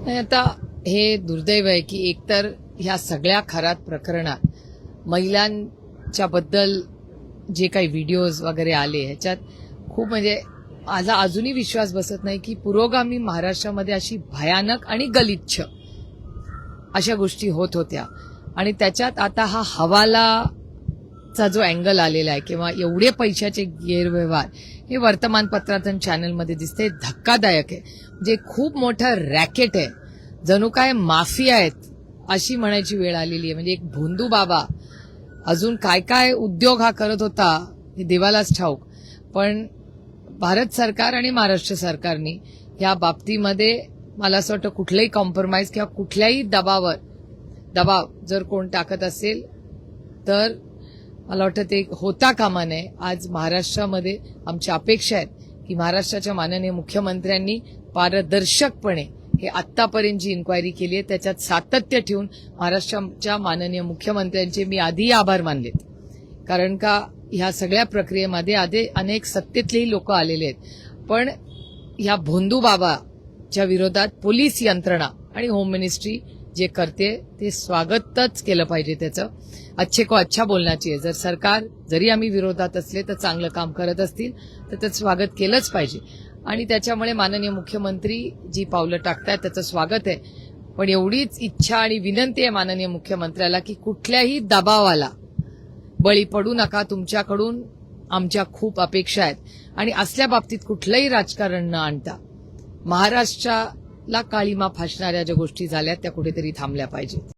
नाही, आता हे दुर्दैव आहे की एकतर ह्या सगळ्या खरात प्रकरणात महिलांच्या बद्दल जे काही व्हिडिओज वगैरे आले ह्याच्यात खूप म्हणजे माझा अजूनही विश्वास बसत नाही की पुरोगामी महाराष्ट्रामध्ये अशी भयानक आणि गलिच्छ अशा गोष्टी होत होत्या. आणि त्याच्यात आता हा हवालाचा जो अँगल आलेला आहे किंवा एवढे पैशाचे गैरव्यवहार हे वर्तमानपत्रात आणि चॅनलमध्ये दिसते, धक्कादायक आहे. म्हणजे खूप मोठं रॅकेट आहे, जणू काय माफिया आहेत अशी म्हणायची वेळ आलेली आहे. म्हणजे एक भोंदू बाबा अजून काय काय उद्योग हा करत होता हे देवालाच ठाऊक. पण भारत सरकार आणि महाराष्ट्र सरकारने या बाबतीमध्ये मला असं वाटतं कुठलंही कॉम्प्रोमाइज किंवा कुठल्याही दबाव जर कोण टाकत असेल तर मला वाटतं ते होता कामा नये. आज महाराष्ट्रामध्ये आमच्या अपेक्षा आहेत की महाराष्ट्राच्या माननीय मुख्यमंत्र्यांनी पारदर्शकपणे हे आत्तापर्यंत जी इन्क्वायरी केली आहे त्याच्यात सातत्य ठेवून महाराष्ट्राच्या माननीय मुख्यमंत्र्यांचे मी आधी आभार मानलेत. कारण का ह्या सगळ्या प्रक्रियेमध्ये आधी अनेक सत्तेतलेही लोक आलेले आहेत. पण ह्या भोंदू बाबाच्या विरोधात पोलीस यंत्रणा आणि होम मिनिस्ट्री जे करते ते स्वागतच केलं पाहिजे. त्याचं अच्छे को अच्छा बोलना चाहिए. जर सरकार जरी आम्ही विरोधात असले तर चांगलं काम करत असतील तर त्याचं स्वागत केलंच पाहिजे. आणि त्याच्यामुळे माननीय मुख्यमंत्री जी पावलं टाकतायत त्याचं स्वागत आहे. पण एवढीच इच्छा आणि विनंती आहे माननीय मुख्यमंत्र्याला की कुठल्याही दबावाला बळी पडू नका. तुमच्याकडून आमच्या खूप अपेक्षा आहेत आणि असल्या बाबतीत कुठलंही राजकारण न आणता महाराष्ट्राला काळीमा फासणाऱ्या ज्या गोष्टी झाल्या त्या कुठेतरी थांबल्या पाहिजेत.